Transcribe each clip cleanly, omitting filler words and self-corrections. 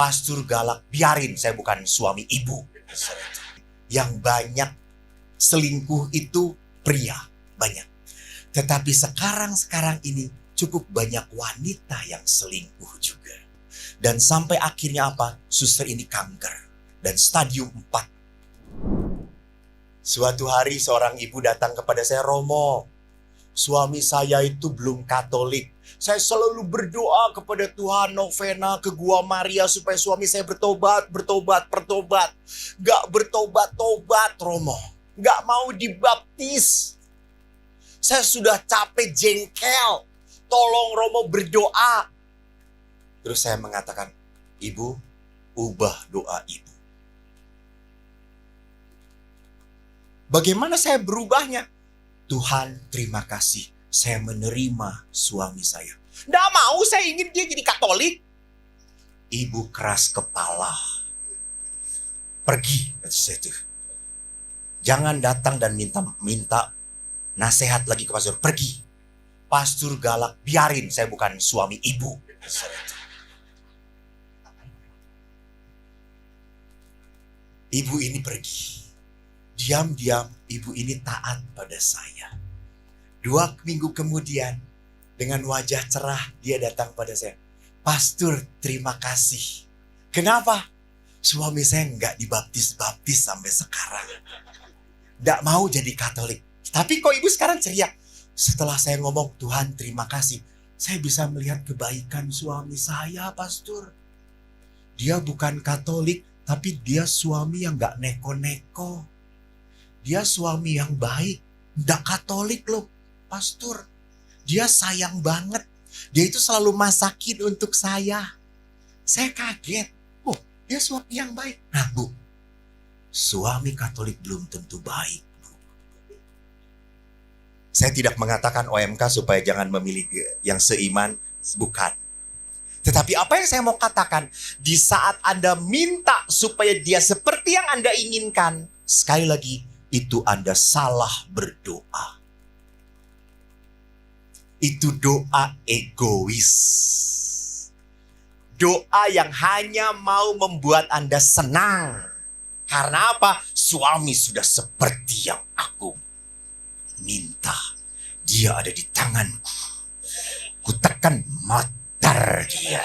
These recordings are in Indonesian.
Pastor galak, biarin, saya bukan suami ibu. Yang banyak selingkuh itu pria, banyak. Tetapi sekarang ini cukup banyak wanita yang selingkuh juga. Dan sampai akhirnya apa? Suster ini kanker. Dan stadium 4. Suatu hari seorang ibu datang kepada saya, Romo, suami saya itu belum Katolik. Saya selalu berdoa kepada Tuhan, novena ke Gua Maria supaya suami saya bertobat. Gak bertobat, Romo. Gak mau dibaptis. Saya sudah capek jengkel. Tolong Romo berdoa. Terus saya mengatakan, Ibu, ubah doa Ibu. Bagaimana saya berubahnya? Tuhan, terima kasih. Saya menerima suami saya. Nggak mau, saya ingin dia jadi Katolik. Ibu keras kepala. Pergi, kata saya tuh. Jangan datang dan minta nasihat lagi ke pastor. Pergi. Pastor galak, biarin, saya bukan suami ibu. Ibu ini pergi. Diam-diam ibu ini taat pada saya. 2 minggu kemudian, dengan wajah cerah, dia datang pada saya. Pastor, terima kasih. Kenapa? Suami saya nggak dibaptis-baptis sampai sekarang. Nggak mau jadi Katolik. Tapi kok ibu sekarang ceria? Setelah saya ngomong, Tuhan terima kasih. Saya bisa melihat kebaikan suami saya, Pastor. Dia bukan Katolik, tapi dia suami yang nggak neko-neko. Dia suami yang baik. Nggak Katolik loh, Pastor. Dia sayang banget. Dia itu selalu masakin untuk saya. Saya kaget. Oh, dia suami yang baik. Nah, Bu, suami Katolik belum tentu baik, Bu. Saya tidak mengatakan OMK supaya jangan memilih yang seiman, bukan. Tetapi apa yang saya mau katakan, di saat Anda minta supaya dia seperti yang Anda inginkan, sekali lagi, itu Anda salah berdoa. Itu doa egois. Doa yang hanya mau membuat Anda senang. Karena apa? Suami sudah seperti yang aku minta. Dia ada di tanganku. Kutekan matar dia.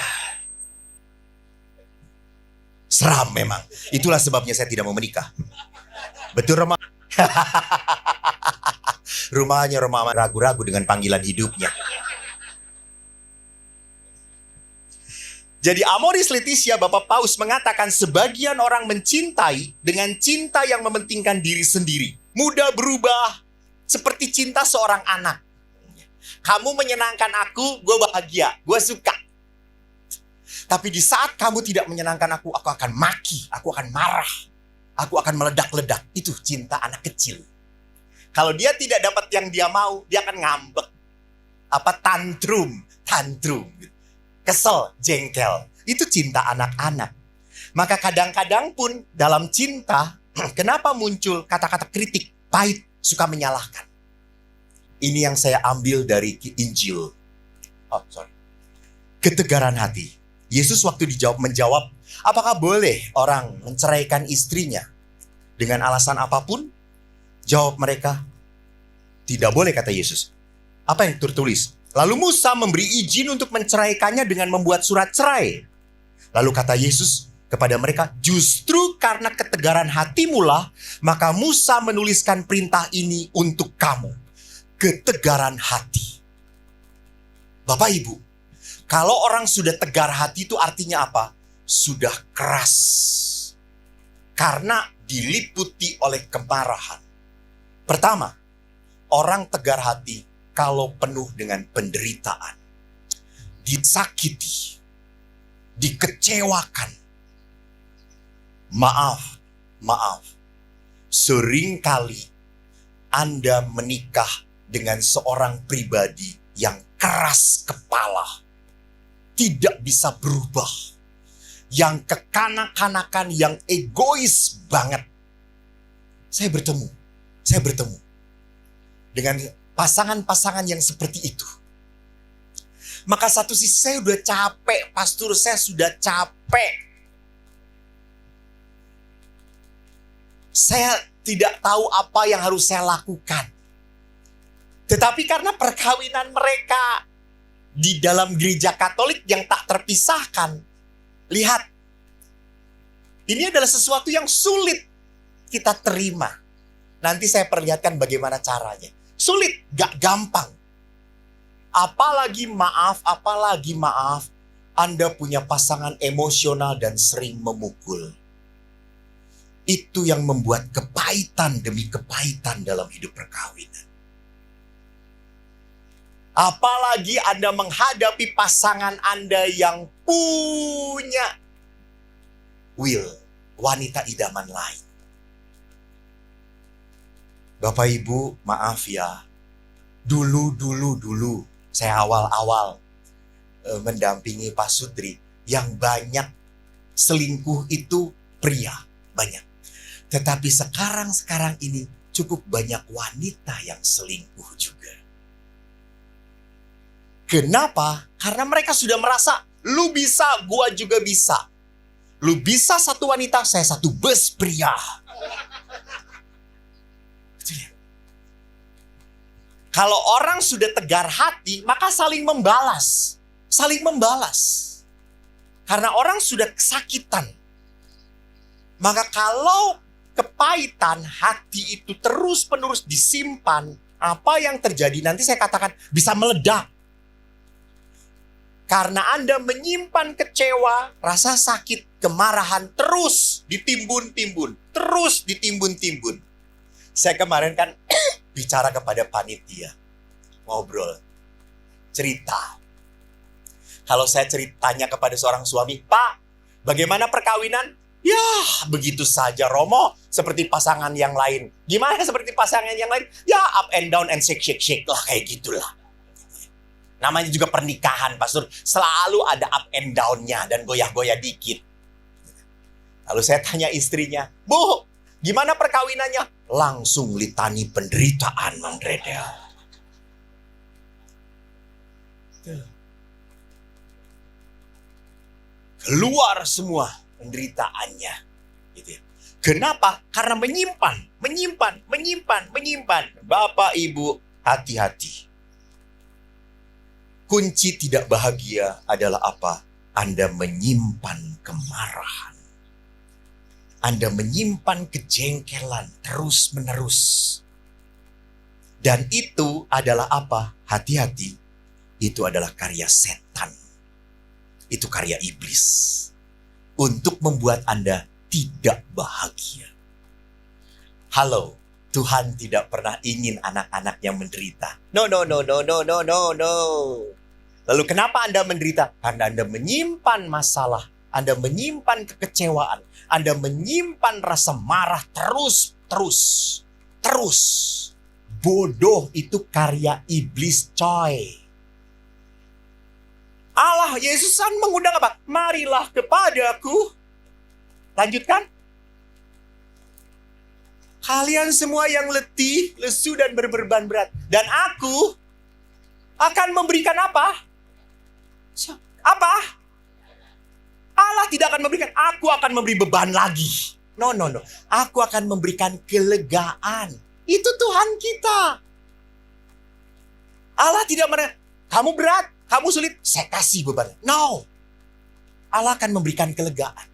Seram memang. Itulah sebabnya saya tidak mau menikah. Betul, Roma? Rumahnya Roma ragu-ragu dengan panggilan hidupnya. Jadi Amoris Laetitia, Bapak Paus mengatakan sebagian orang mencintai dengan cinta yang mementingkan diri sendiri. Mudah berubah seperti cinta seorang anak. Kamu menyenangkan aku, gue bahagia, gue suka. Tapi di saat kamu tidak menyenangkan aku akan maki, aku akan marah. Aku akan meledak-ledak. Itu cinta anak kecil. Kalau dia tidak dapat yang dia mau, dia akan ngambek. Tantrum. Kesel, jengkel. Itu cinta anak-anak. Maka kadang-kadang pun dalam cinta, kenapa muncul kata-kata kritik, pahit, suka menyalahkan. Ini yang saya ambil dari Injil. Ketegaran hati. Yesus waktu menjawab, apakah boleh orang menceraikan istrinya dengan alasan apapun? Jawab mereka, tidak boleh, kata Yesus. Apa yang tertulis? Lalu Musa memberi izin untuk menceraikannya dengan membuat surat cerai. Lalu kata Yesus kepada mereka, justru karena ketegaran hatimulah, maka Musa menuliskan perintah ini untuk kamu. Ketegaran hati. Bapak Ibu, kalau orang sudah tegar hati itu artinya apa? Sudah keras. Karena diliputi oleh kemarahan. Pertama, orang tegar hati kalau penuh dengan penderitaan, disakiti, dikecewakan. Maaf, seringkali Anda menikah dengan seorang pribadi yang keras kepala, tidak bisa berubah, yang kekanak-kanakan, yang egois banget. Saya bertemu dengan pasangan-pasangan yang seperti itu. Maka satu sisi saya udah capek, Pastor, saya sudah capek Saya tidak tahu apa yang harus saya lakukan. Tetapi karena perkawinan mereka di dalam gereja Katolik yang tak terpisahkan, lihat, ini adalah sesuatu yang sulit kita terima. Nanti saya perlihatkan bagaimana caranya. Sulit, gak gampang. Apalagi maaf, Anda punya pasangan emosional dan sering memukul. Itu yang membuat kepahitan demi kepahitan dalam hidup perkawinan. Apalagi Anda menghadapi pasangan Anda yang punya wanita idaman lain. Bapak Ibu, maaf ya. Dulu saya awal-awal mendampingi Pak Sutri, yang banyak selingkuh itu pria, banyak. Tetapi sekarang ini cukup banyak wanita yang selingkuh juga. Kenapa? Karena mereka sudah merasa, lu bisa, gua juga bisa. Lu bisa satu wanita, saya satu bus pria. Kalau orang sudah tegar hati, maka saling membalas. Saling membalas. Karena orang sudah kesakitan. Maka kalau kepahitan hati itu terus-menerus disimpan, apa yang terjadi nanti saya katakan bisa meledak. Karena Anda menyimpan kecewa, rasa sakit, kemarahan terus ditimbun-timbun. Terus ditimbun-timbun. Saya kemarin kan bicara kepada panitia. Ngobrol. Cerita. Kalau saya ceritanya kepada seorang suami, Pak, bagaimana perkawinan? Ya, begitu saja Romo, seperti pasangan yang lain. Gimana seperti pasangan yang lain? Ya, up and down and shake lah, kayak gitulah. Namanya juga pernikahan, Pastor. Selalu ada up and down-nya dan goyah-goyah dikit. Lalu saya tanya istrinya, Bu, gimana perkawinannya? Langsung litani penderitaan, Mang Dredel. Keluar semua penderitaannya. Gitu ya. Kenapa? Karena menyimpan. Bapak, Ibu, hati-hati. Kunci tidak bahagia adalah apa? Anda menyimpan kemarahan. Anda menyimpan kejengkelan terus-menerus. Dan itu adalah apa? Hati-hati. Itu adalah karya setan. Itu karya iblis. Untuk membuat Anda tidak bahagia. Halo, Tuhan tidak pernah ingin anak-anak yang menderita. No. Lalu kenapa Anda menderita? Karena Anda menyimpan masalah. Anda menyimpan kekecewaan. Anda menyimpan rasa marah terus. Bodoh itu karya iblis, coy. Allah, Yesus kan mengundang apa? Marilah kepadaku. Lanjutkan. Kalian semua yang letih, lesu dan berbeban berat. Dan aku akan memberikan apa? Apa? Allah tidak akan memberikan. Aku akan memberi beban lagi. No. Aku akan memberikan kelegaan. Itu Tuhan kita. Allah tidak kamu berat, kamu sulit, saya kasih beban. No. Allah akan memberikan kelegaan.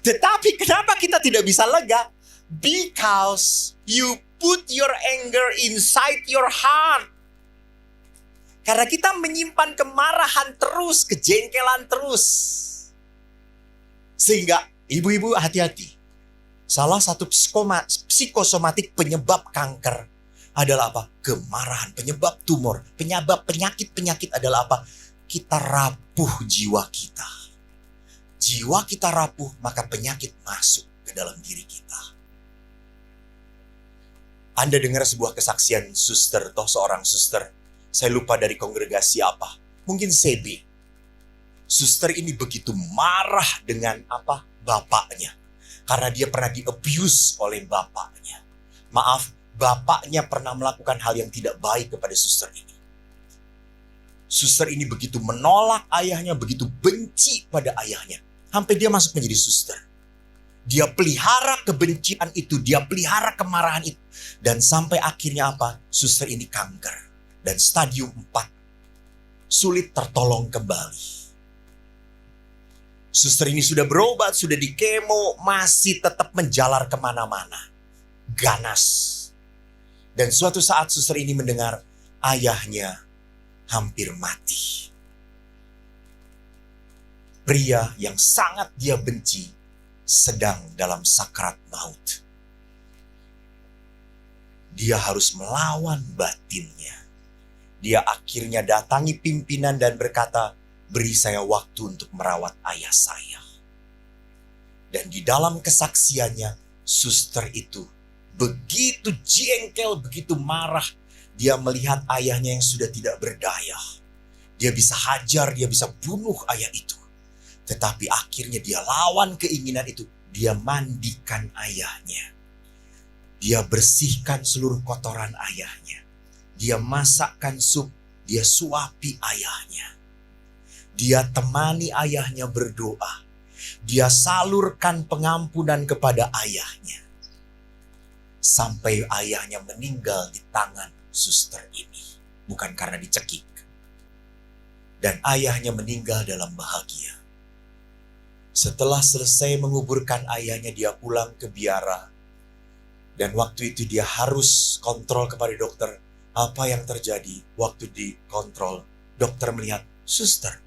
Tetapi kenapa kita tidak bisa lega? Because you put your anger inside your heart. Karena kita menyimpan kemarahan terus, kejengkelan terus. Sehingga ibu-ibu hati-hati. Salah satu psikosomatik penyebab kanker adalah apa? Kemarahan, penyebab tumor, penyebab penyakit-penyakit adalah apa? Kita rapuh jiwa kita. Jiwa kita rapuh, maka penyakit masuk ke dalam diri kita. Anda dengar sebuah kesaksian suster, seorang suster. Saya lupa dari kongregasi apa. Mungkin CB. Suster ini begitu marah dengan apa? Bapaknya. Karena dia pernah di-abuse oleh bapaknya. Maaf, bapaknya pernah melakukan hal yang tidak baik kepada suster ini. Suster ini begitu menolak ayahnya, begitu benci pada ayahnya. Sampai dia masuk menjadi suster. Dia pelihara kebencian itu, dia pelihara kemarahan itu. Dan sampai akhirnya apa? Suster ini kanker. Dan stadium 4. Sulit tertolong kembali. Suster ini sudah berobat, sudah di kemo, masih tetap menjalar kemana-mana. Ganas. Dan suatu saat suster ini mendengar ayahnya hampir mati. Pria yang sangat dia benci sedang dalam sakrat maut. Dia harus melawan batinnya. Dia akhirnya datangi pimpinan dan berkata, beri saya waktu untuk merawat ayah saya. Dan di dalam kesaksiannya, suster itu begitu jengkel, begitu marah. Dia melihat ayahnya yang sudah tidak berdaya. Dia bisa hajar, dia bisa bunuh ayah itu. Tetapi akhirnya dia lawan keinginan itu. Dia mandikan ayahnya. Dia bersihkan seluruh kotoran ayahnya. Dia masakkan sup. Dia suapi ayahnya. Dia temani ayahnya berdoa. Dia salurkan pengampunan kepada ayahnya. Sampai ayahnya meninggal di tangan suster ini. Bukan karena dicekik. Dan ayahnya meninggal dalam bahagia. Setelah selesai menguburkan ayahnya, dia pulang ke biara. Dan waktu itu dia harus kontrol kepada dokter. Apa yang terjadi? Waktu dikontrol, dokter melihat, suster,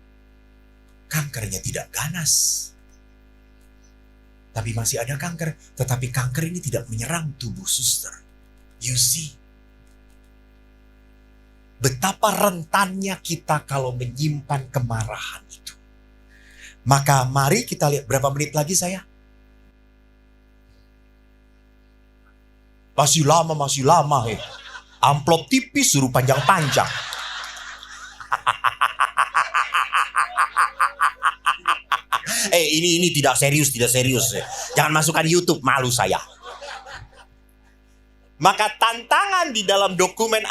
kankernya tidak ganas. Tapi masih ada kanker. Tetapi kanker ini tidak menyerang tubuh suster. You see? Betapa rentannya kita kalau menyimpan kemarahan itu. Maka mari kita lihat berapa menit lagi saya. Masih lama. Amplop tipis suruh panjang-panjang. Ini tidak serius. Jangan masukkan YouTube, malu saya. Maka tantangan di dalam dokumen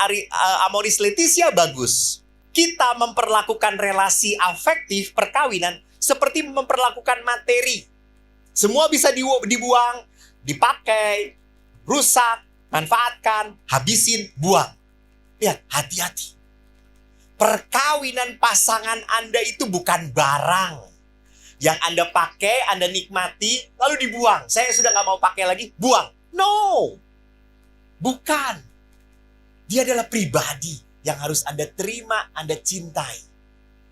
Amoris Laetitia bagus. Kita memperlakukan relasi afektif perkawinan seperti memperlakukan materi. Semua bisa dibuang, dipakai, rusak, manfaatkan, habisin, buang. Lihat, hati-hati. Perkawinan pasangan Anda itu bukan barang yang Anda pakai, Anda nikmati, lalu dibuang. Saya sudah gak mau pakai lagi, buang. No, bukan. Dia adalah pribadi yang harus Anda terima, Anda cintai.